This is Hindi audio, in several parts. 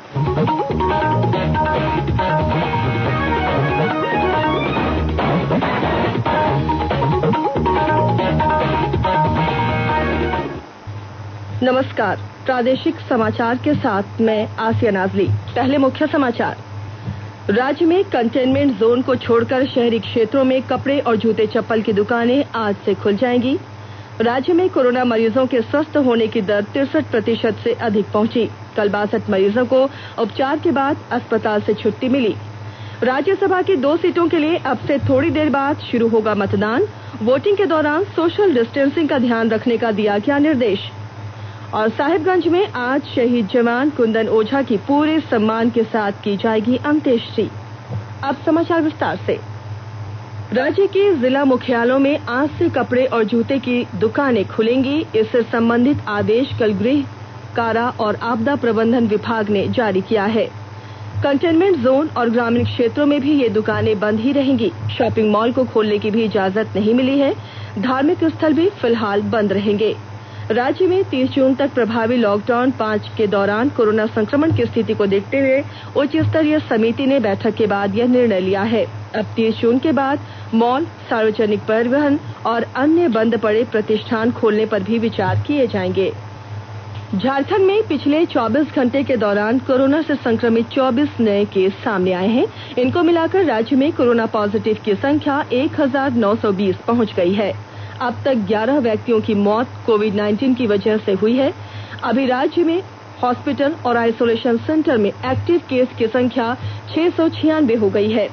नमस्कार, प्रादेशिक समाचार के साथ मैं आसिया नाजली। पहले मुख्य समाचार। राज्य में कंटेनमेंट जोन को छोड़कर शहरी क्षेत्रों में कपड़े और जूते चप्पल की दुकानें आज से खुल जाएंगी। राज्य में कोरोना मरीजों के स्वस्थ होने की दर 63% से अधिक पहुंची। कल 62 मरीजों को उपचार के बाद अस्पताल से छुट्टी मिली। राज्यसभा की 2 सीटों के लिए अब से थोड़ी देर बाद शुरू होगा मतदान। वोटिंग के दौरान सोशल डिस्टेंसिंग का ध्यान रखने का दिया गया निर्देश। और साहिबगंज में आज शहीद जवान कुंदन ओझा की पूरे सम्मान के साथ की जाएगी अंत्येष्टि। अब समाचार विस्तार से। राज्य के जिला मुख्यालयों में आज से कपड़े और जूते की दुकानें खुलेंगी। इससे संबंधित आदेश कल गृह, कारा और आपदा प्रबंधन विभाग ने जारी किया है। कंटेनमेंट जोन और ग्रामीण क्षेत्रों में भी ये दुकानें बंद ही रहेंगी। शॉपिंग मॉल को खोलने की भी इजाजत नहीं मिली है। धार्मिक स्थल भी फिलहाल बंद रहेंगे। राज्य में 30 जून तक प्रभावी लॉकडाउन 5 के दौरान कोरोना संक्रमण की स्थिति को देखते हुए उच्च स्तरीय समिति ने बैठक के बाद यह निर्णय लिया है। अब 30 जून के बाद मॉल, सार्वजनिक परिवहन और अन्य बंद पड़े प्रतिष्ठान खोलने पर भी विचार किए जाएंगे। झारखंड में पिछले 24 घंटे के दौरान कोरोना से संक्रमित 24 नए केस सामने आए हैं। इनको मिलाकर राज्य में कोरोना पॉजिटिव की संख्या 1920 पहुंच गई है। अब तक 11 व्यक्तियों की मौत कोविड-19 की वजह से हुई है। अभी राज्य में हॉस्पिटल और आइसोलेशन सेंटर में एक्टिव केस की संख्या 696 हो गई है।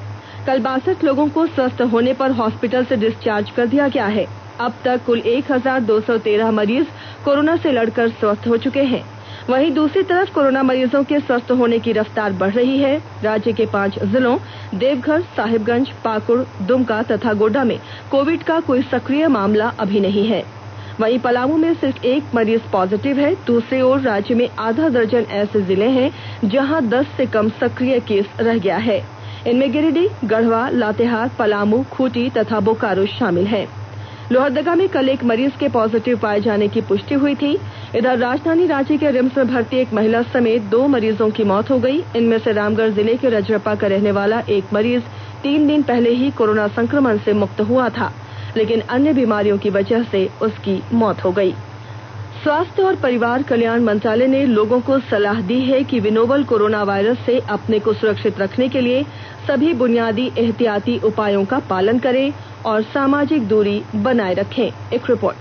कल 62 लोगों को स्वस्थ होने पर हॉस्पिटल से डिस्चार्ज कर दिया गया है। अब तक कुल 1213 मरीज कोरोना से लड़कर स्वस्थ हो चुके हैं। वहीं दूसरी तरफ कोरोना मरीजों के स्वस्थ होने की रफ्तार बढ़ रही है। राज्य के 5 जिलों देवघर, साहिबगंज, पाकुड़, दुमका तथा गोड्डा में कोविड का कोई सक्रिय मामला अभी नहीं है। वहीं पलामू में सिर्फ 1 मरीज पॉजिटिव है। दूसरी ओर राज्य में आधा दर्जन ऐसे जिले हैं जहां 10 से कम सक्रिय केस रह गया है। इनमें गिरिडीह, गढ़वा, लातेहार, पलामू, खूंटी तथा बोकारो शामिल हैं। लोहरदगा में कल 1 मरीज के पॉजिटिव पाए जाने की पुष्टि हुई थी। इधर राजधानी रांची के रिम्स में भर्ती एक महिला समेत 2 मरीजों की मौत हो गई। इनमें से रामगढ़ जिले के रजरप्पा का रहने वाला एक मरीज 3 दिन पहले ही कोरोना संक्रमण से मुक्त हुआ था, लेकिन अन्य बीमारियों की वजह से उसकी मौत हो गई। स्वास्थ्य और परिवार कल्याण मंत्रालय ने लोगों को सलाह दी है कि वे नोवल कोरोना वायरस से अपने को सुरक्षित रखने के लिए सभी बुनियादी एहतियाती उपायों का पालन करें और सामाजिक दूरी बनाए रखें। एक रिपोर्ट।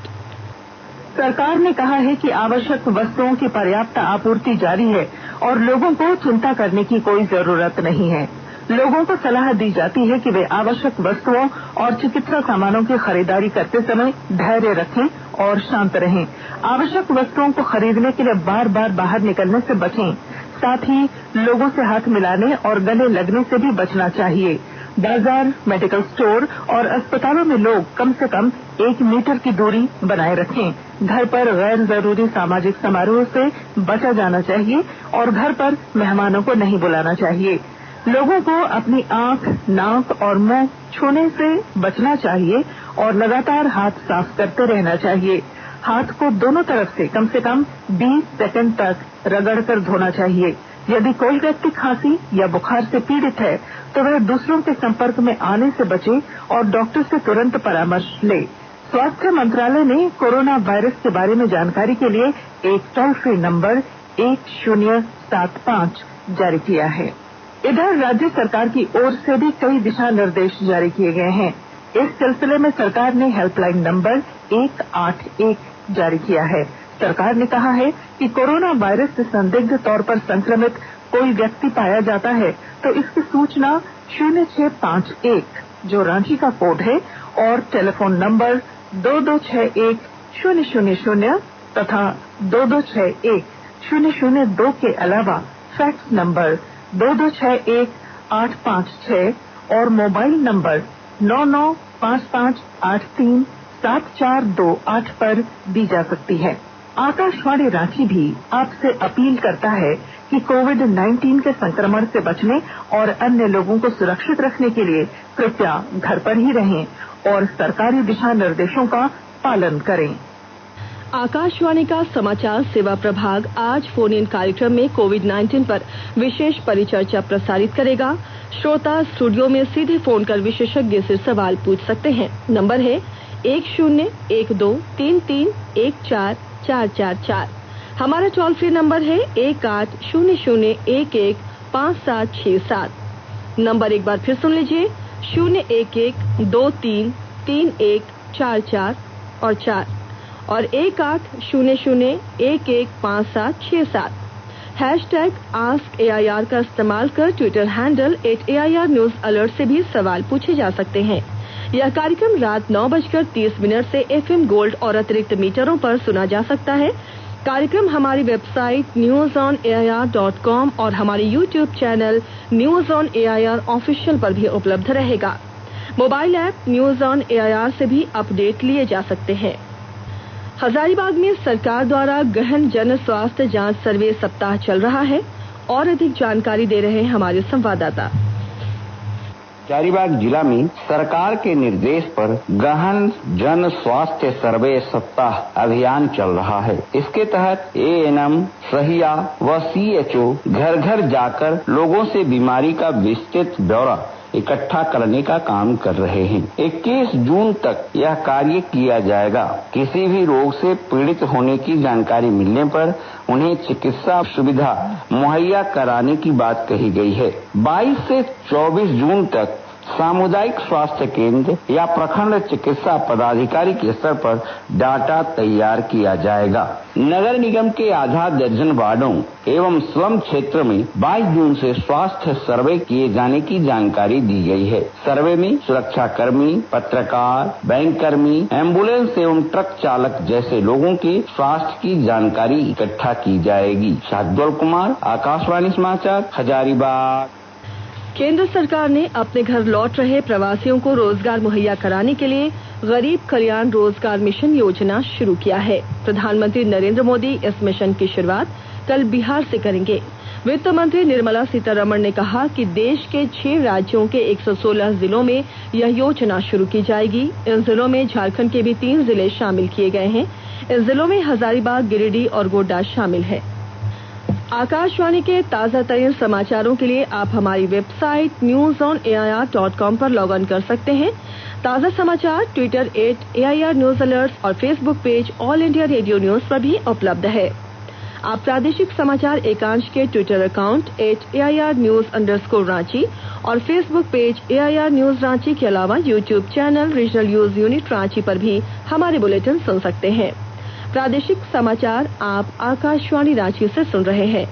सरकार ने कहा है कि आवश्यक वस्तुओं की पर्याप्त आपूर्ति जारी है और लोगों को चिंता करने की कोई जरूरत नहीं है। लोगों को सलाह दी जाती है कि वे आवश्यक वस्तुओं और चिकित्सा सामानों की खरीदारी करते समय धैर्य रखें और शांत रहें। आवश्यक वस्तुओं को खरीदने के लिए बार बार बाहर निकलने से बचें। साथ ही लोगों से हाथ मिलाने और गले लगने से भी बचना चाहिए। बाजार, मेडिकल स्टोर और अस्पतालों में लोग कम से कम 1 मीटर की दूरी बनाए रखें। घर पर गैर जरूरी सामाजिक समारोह से बचा जाना चाहिए और घर पर मेहमानों को नहीं बुलाना चाहिए। लोगों को अपनी आंख, नाक और मुंह छूने से बचना चाहिए और लगातार हाथ साफ करते रहना चाहिए। हाथ को दोनों तरफ से कम 20 सेकंड तक रगड़कर धोना चाहिए। यदि कोई व्यक्ति खांसी या बुखार से पीड़ित है तो वह दूसरों के संपर्क में आने से बचे और डॉक्टर से तुरंत परामर्श ले। स्वास्थ्य मंत्रालय ने कोरोना वायरस के बारे में जानकारी के लिए एक टोल फ्री नंबर 1075 जारी किया है। इधर राज्य सरकार की ओर से भी कई दिशा निर्देश जारी किए गए हैं। इस सिलसिले में सरकार ने हेल्पलाइन नंबर 181 जारी किया है। सरकार ने कहा है कि कोरोना वायरस से संदिग्ध तौर पर संक्रमित कोई व्यक्ति पाया जाता है तो इसकी सूचना 0651 जो रांची का कोड है और टेलीफोन नंबर 2261-000 तथा 2261-002 के अलावा फैक्स नंबर 2261-856 और मोबाइल नंबर 9955837428 पर दी जा सकती है। आकाशवाणी रांची भी आपसे अपील करता है कि कोविड-19 के संक्रमण से बचने और अन्य लोगों को सुरक्षित रखने के लिए कृपया घर पर ही रहें और सरकारी दिशा निर्देशों का पालन करें। आकाशवाणी का समाचार सेवा प्रभाग आज फोन इन कार्यक्रम में कोविड-19 पर विशेष परिचर्चा प्रसारित करेगा। श्रोता स्टूडियो में सीधे फोन कर विशेषज्ञ से सवाल पूछ सकते हैं। नंबर है 1012331444। हमारा टोल फ्री नंबर है 1800115767। नंबर एक बार फिर सुन लीजिए 011233144 और 4 और 1800115767। हैशटैग आस्क AIR का इस्तेमाल कर Twitter handle @AIR news alert से भी सवाल पूछे जा सकते हैं। यह कार्यक्रम रात 9:30 से FM गोल्ड और अतिरिक्त मीटरों पर सुना जा सकता है। कार्यक्रम हमारी वेबसाइट newsonair.com और हमारे YouTube channel news on AIR official पर भी उपलब्ध रहेगा। Mobile app news on AIR से भी अपडेट लिए जा सकते हैं। हजारीबाग में सरकार द्वारा गहन जन स्वास्थ्य जांच सर्वे सप्ताह चल रहा है और अधिक जानकारी दे रहे हैं हमारे संवाददाता। हजारीबाग जिला में सरकार के निर्देश पर गहन जन स्वास्थ्य सर्वे सप्ताह अभियान चल रहा है। इसके तहत ANM, सहिया व CHO घर घर जाकर लोगों से बीमारी का विस्तृत ब्यौरा इकट्ठा करने का काम कर रहे हैं। 21 जून तक यह कार्य किया जाएगा। किसी भी रोग से पीड़ित होने की जानकारी मिलने पर उन्हें चिकित्सा सुविधा मुहैया कराने की बात कही गई है। 22 से 24 जून तक सामुदायिक स्वास्थ्य केंद्र या प्रखंड चिकित्सा पदाधिकारी के स्तर पर डाटा तैयार किया जाएगा। नगर निगम के आधा दर्जन वार्डों एवं स्लम क्षेत्र में 22 जून से स्वास्थ्य सर्वे किए जाने की जानकारी दी गई है। सर्वे में सुरक्षा कर्मी, पत्रकार, बैंक कर्मी, एम्बुलेंस एवं ट्रक चालक जैसे लोगों के स्वास्थ्य की जानकारी इकट्ठा की जाएगी। शाद्वल कुमार, आकाशवाणी समाचार, हजारीबाग। केंद्र सरकार ने अपने घर लौट रहे प्रवासियों को रोजगार मुहैया कराने के लिए गरीब कल्याण रोजगार मिशन योजना शुरू किया है। प्रधानमंत्री नरेंद्र मोदी इस मिशन की शुरुआत कल बिहार से करेंगे। वित्त मंत्री निर्मला सीतारमण ने कहा कि देश के 6 राज्यों के 116 जिलों में यह योजना शुरू की जाएगी। इन जिलों में झारखंड के भी 3 जिले शामिल किए गए हैं। इन जिलों में हजारीबाग, गिरिडीह और गोड्डा शामिल है। आकाशवाणी के ताजा तरीन समाचारों के लिए आप हमारी वेबसाइट newsonair.com पर लॉग ऑन कर सकते हैं। ताजा समाचार ट्विटर @AIR न्यूज अलर्ट और Facebook page all India radio news पर भी उपलब्ध है। आप प्रादेशिक समाचार एकांश के ट्विटर अकाउंट @AIR news_रांची और Facebook page AIR news Ranchi के अलावा YouTube channel regional news unit Ranchi पर भी हमारे बुलेटिन सुन सकते हैं। प्रादेशिक समाचार आप आकाशवाणी रांची से सुन रहे हैं।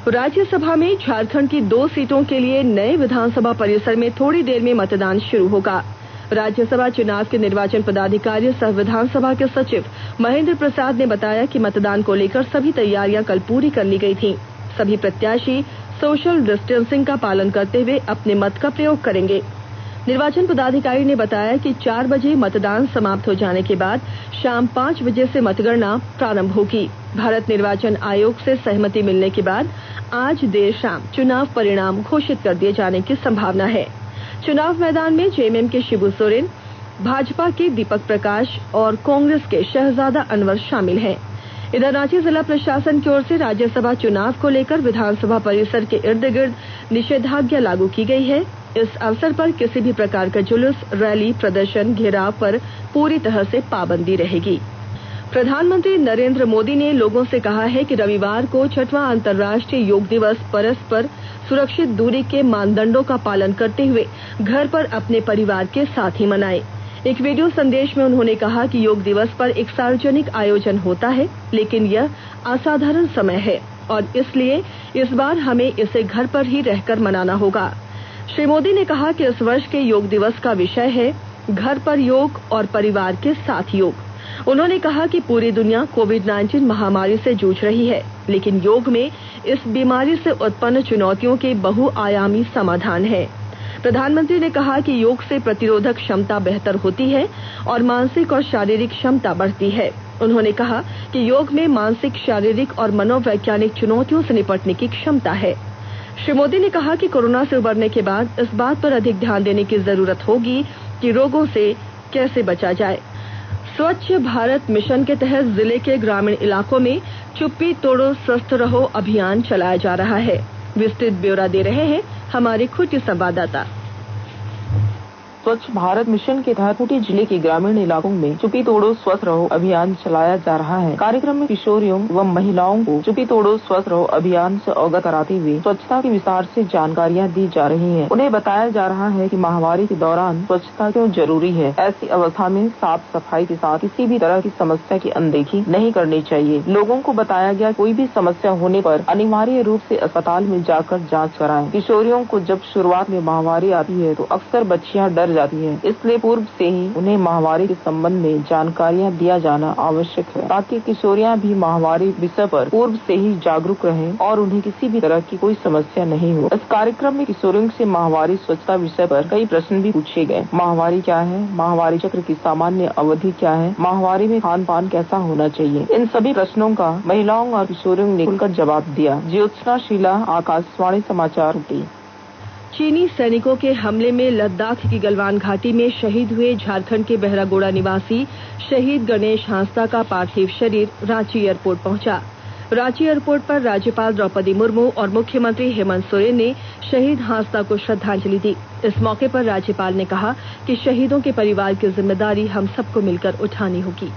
राज्यसभा में झारखंड की 2 सीटों के लिए नए विधानसभा परिसर में थोड़ी देर में मतदान शुरू होगा। राज्यसभा चुनाव के निर्वाचन पदाधिकारी सह विधानसभा के सचिव महेंद्र प्रसाद ने बताया कि मतदान को लेकर सभी तैयारियां कल पूरी कर ली गई थीं। सभी प्रत्याशी सोशल डिस्टेंसिंग का पालन करते हुए अपने मत का प्रयोग करेंगे। निर्वाचन पदाधिकारी ने बताया कि 4 बजे मतदान समाप्त हो जाने के बाद शाम 5 बजे से मतगणना प्रारंभ होगी। भारत निर्वाचन आयोग से सहमति मिलने के बाद आज देर शाम चुनाव परिणाम घोषित कर दिए जाने की संभावना है। चुनाव मैदान में जेएमएम के शिबू सोरेन, भाजपा के दीपक प्रकाश और कांग्रेस के शहजादा अनवर शामिल हैं। इधर रांची जिला प्रशासन की ओर से राज्यसभा चुनाव को लेकर विधानसभा परिसर के इर्द गिर्द निषेधाज्ञा लागू की गई है। इस अवसर पर किसी भी प्रकार का जुलूस, रैली, प्रदर्शन, घेराव पर पूरी तरह से पाबंदी रहेगी। प्रधानमंत्री नरेंद्र मोदी ने लोगों से कहा है कि रविवार को 6वां अंतर्राष्ट्रीय योग दिवस परस्पर सुरक्षित दूरी के मानदंडों का पालन करते हुए घर पर अपने परिवार के साथ ही मनाएं। एक वीडियो संदेश में उन्होंने कहा कि योग दिवस पर एक सार्वजनिक आयोजन होता है, लेकिन यह असाधारण समय है और इसलिए इस बार हमें इसे घर पर ही रहकर मनाना होगा। श्री मोदी ने कहा कि इस वर्ष के योग दिवस का विषय है घर पर योग और परिवार के साथ योग। उन्होंने कहा कि पूरी दुनिया कोविड-19 महामारी से जूझ रही है, लेकिन योग में इस बीमारी से उत्पन्न चुनौतियों के बहुआयामी समाधान है। प्रधानमंत्री ने कहा कि योग से प्रतिरोधक क्षमता बेहतर होती है और मानसिक और शारीरिक क्षमता बढ़ती है। उन्होंने कहा कि योग में मानसिक, शारीरिक और मनोवैज्ञानिक चुनौतियों से निपटने की क्षमता है। श्री मोदी ने कहा कि कोरोना से उबरने के बाद इस बात पर अधिक ध्यान देने की जरूरत होगी कि रोगों से कैसे बचा जाए। स्वच्छ भारत मिशन के तहत जिले के ग्रामीण इलाकों में चुप्पी तोड़ो स्वस्थ रहो अभियान चलाया जा रहा है। विस्तृत ब्यौरा दे रहे हैं हमारे खुद संवाददाता। स्वच्छ भारत मिशन के तहत खूंटी जिले के ग्रामीण इलाकों में चुप्पी तोड़ो स्वस्थ रहो अभियान चलाया जा रहा है। कार्यक्रम में किशोरियों व महिलाओं को चुप्पी तोड़ो स्वस्थ रहो अभियान से अवगत कराते हुए स्वच्छता के विस्तार से जानकारियां दी जा रही हैं। उन्हें बताया जा रहा है कि महामारी के दौरान स्वच्छता क्यों जरूरी है। ऐसी अवस्था में साफ सफाई के साथ किसी भी तरह की समस्या की अनदेखी नहीं करनी चाहिए। लोगों को बताया गया कोई भी समस्या होने पर अनिवार्य रूप से अस्पताल में जाकर जाँच कराएं। किशोरियों को जब शुरुआत में महामारी आती है तो अक्सर बच्चियां डर जाती है, इसलिए पूर्व से ही उन्हें महामारी के संबंध में जानकारियां दिया जाना आवश्यक है, ताकि किशोरियां भी महामारी विषय पर पूर्व से ही जागरूक रहें और उन्हें किसी भी तरह की कोई समस्या नहीं हो। इस कार्यक्रम में किशोरियों से महामारी स्वच्छता विषय पर कई प्रश्न भी पूछे गए। महामारी क्या है, महामारी चक्र की सामान्य अवधि क्या है, महामारी में खान पान कैसा होना चाहिए, इन सभी प्रश्नों का महिलाओं और किशोरियों ने खुलकर जवाब दिया। ज्योत्सना शीला, आकाशवाणी समाचार। चीनी सैनिकों के हमले में लद्दाख की गलवान घाटी में शहीद हुए झारखंड के बहरागोड़ा निवासी शहीद गणेश हांसदा का पार्थिव शरीर रांची एयरपोर्ट पहुंचा। रांची एयरपोर्ट पर राज्यपाल द्रौपदी मुर्मू और मुख्यमंत्री हेमंत सोरेन ने शहीद हांसदा को श्रद्धांजलि दी। इस मौके पर राज्यपाल ने कहा कि शहीदों के परिवार की जिम्मेदारी हम सबको मिलकर उठानी होगी।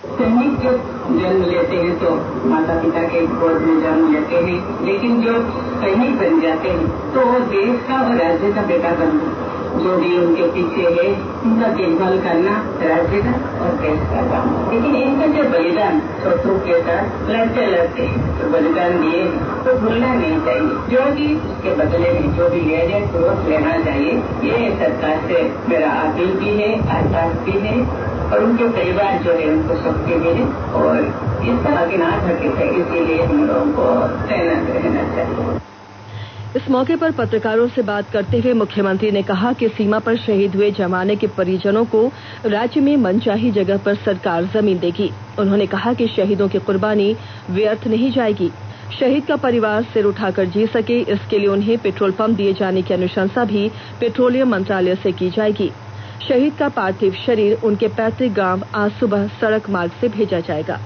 सैनिक जब जन्म लेते हैं तो माता पिता के गोद में जन्म लेते हैं, लेकिन जो सैनिक बन जाते हैं तो वो देश का और राज्य का बेटा बनते हैं। जो भी उनके पीछे है उनका देखभाल करना राज्य का और देश का काम। लेकिन इनका जो बलिदान शत्रुओं के साथ लड़ते तो बलिदान दिए तो भूलना नहीं चाहिए। जो भी उसके बदले में जो भी लिया जाए तुरंत लेना चाहिए। ये सरकार से मेरा अपील भी है, आश्वासन भी है और उनके परिवार जो है उनको शक्ति मिले और इस तरह की ना घटे है, इसीलिए हम लोगों को तैनात रहना चाहिए। इस मौके पर पत्रकारों से बात करते हुए मुख्यमंत्री ने कहा कि सीमा पर शहीद हुए जवानों के परिजनों को राज्य में मनचाही जगह पर सरकार जमीन देगी। उन्होंने कहा कि शहीदों की कुर्बानी व्यर्थ नहीं जाएगी। शहीद का परिवार सिर उठाकर जी सके, इसके लिए उन्हें पेट्रोल पंप दिए जाने की अनुशंसा भी पेट्रोलियम मंत्रालय से की जाएगी। शहीद का पार्थिव शरीर उनके पैतृक गांव आज सुबह सड़क मार्ग से भेजा जाएगा।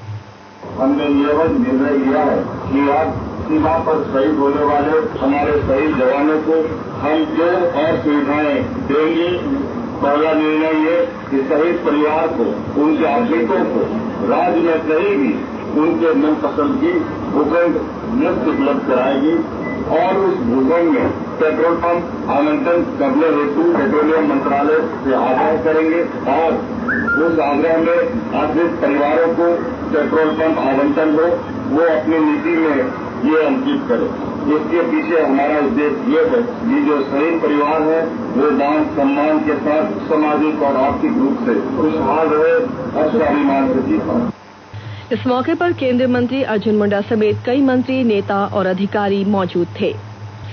हमने यह निर्णय लिया है कि आज सीमा पर शहीद होने वाले हमारे शहीद जवानों को हम जो और सुविधाएं देंगे। पहला निर्णय ये कि शहीद परिवार को, उनके आश्रितों को राज्य में कहीं भी उनके मनपसंद की भूखंड मुफ्त उपलब्ध कराएगी और उस भूखंड में पेट्रोल पंप आवंटन करने हेतु पेट्रोलियम मंत्रालय से आग्रह करेंगे और उस आग्रह में आश्रित परिवारों को पेट्रोल पंप आवंटन हो वो अपनी नीति में ये अंकित करे। इसके पीछे हमारा उद्देश्य ये है कि जो शहीद परिवार है वो दान सम्मान के साथ सामाजिक और आर्थिक रूप से खुशहाल रहे और स्वाभिमान से जी पाए। इस मौके पर केंद्रीय मंत्री अर्जुन मुंडा समेत कई मंत्री, नेता और अधिकारी मौजूद थे।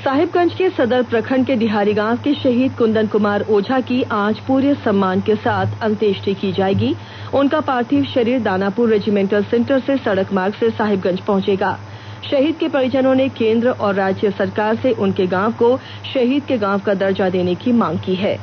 साहिबगंज के सदर प्रखंड के डिहारी गांव के शहीद कुंदन कुमार ओझा की आज पूरे सम्मान के साथ अंत्येष्टि की जाएगी। उनका पार्थिव शरीर दानापुर रेजिमेंटल सेंटर से सड़क मार्ग से साहिबगंज पहुंचेगा। शहीद के परिजनों ने केंद्र और राज्य सरकार से उनके गांव को शहीद के गांव का दर्जा देने की मांग की है।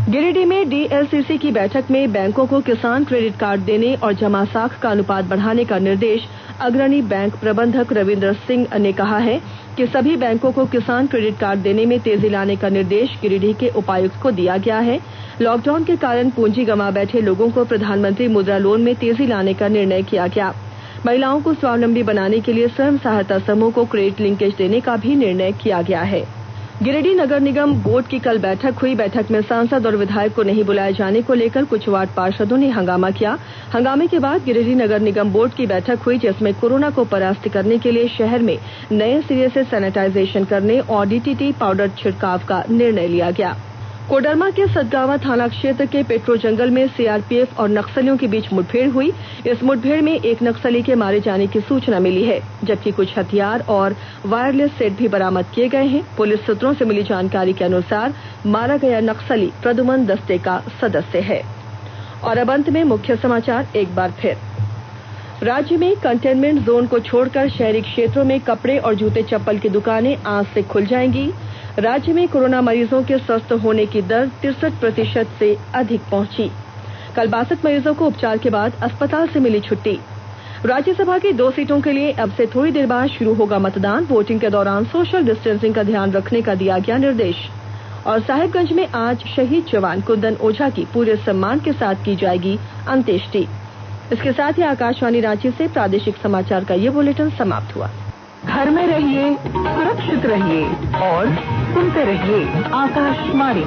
गिरिडीह में डीएलसीसी की बैठक में बैंकों को किसान क्रेडिट कार्ड देने और जमा साख का अनुपात बढ़ाने का निर्देश अग्रणी बैंक प्रबंधक रविंद्र सिंह ने कहा है कि सभी बैंकों को किसान क्रेडिट कार्ड देने में तेजी लाने का निर्देश गिरिडीह के उपायुक्त को दिया गया है। लॉकडाउन के कारण पूंजी गंवा बैठे लोगों को प्रधानमंत्री मुद्रा लोन में तेजी लाने का निर्णय किया गया। महिलाओं को स्वावलंबी बनाने के लिए स्वयं सहायता समूह को क्रेडिट लिंकेज देने का भी निर्णय किया गया है। गिरिडीह नगर निगम बोर्ड की कल बैठक हुई। बैठक में सांसद और विधायक को नहीं बुलाए जाने को लेकर कुछ वार्ड पार्षदों ने हंगामा किया। हंगामे के बाद गिरिडीह नगर निगम बोर्ड की बैठक हुई, जिसमें कोरोना को परास्त करने के लिए शहर में नए सिरे से सैनिटाइजेशन करने और डीटीटी पाउडर छिड़काव का निर्णय लिया गया। कोडरमा के सतगावा थाना क्षेत्र के पेट्रो जंगल में सीआरपीएफ और नक्सलियों के बीच मुठभेड़ हुई। इस मुठभेड़ में एक नक्सली के मारे जाने की सूचना मिली है, जबकि कुछ हथियार और वायरलेस सेट भी बरामद किए गए हैं। पुलिस सूत्रों से मिली जानकारी के अनुसार मारा गया नक्सली प्रदुमन दस्ते का सदस्य है। और अब अंत में मुख्य समाचार एक बार फिर। राज्य में कंटेनमेंट जोन को छोड़कर शहरी क्षेत्रों में कपड़े और जूते चप्पल की दुकानें आज से खुल जाएंगी। राज्य में कोरोना मरीजों के स्वस्थ होने की दर 63% से अधिक पहुंची। कल 62 मरीजों को उपचार के बाद अस्पताल से मिली छुट्टी। राज्यसभा की 2 सीटों के लिए अब से थोड़ी देर बाद शुरू होगा मतदान। वोटिंग के दौरान सोशल डिस्टेंसिंग का ध्यान रखने का दिया गया निर्देश। और साहिबगंज में आज शहीद जवान कुंदन ओझा की पूरे सम्मान के साथ की जाएगी अंत्येष्टि। इसके साथ ही आकाशवाणी रांची से प्रादेशिक समाचार का ये बुलेटिन समाप्त हुआ। घर में रहिए, सुरक्षित रहिए और सुनते रहिए आकाशवाणी।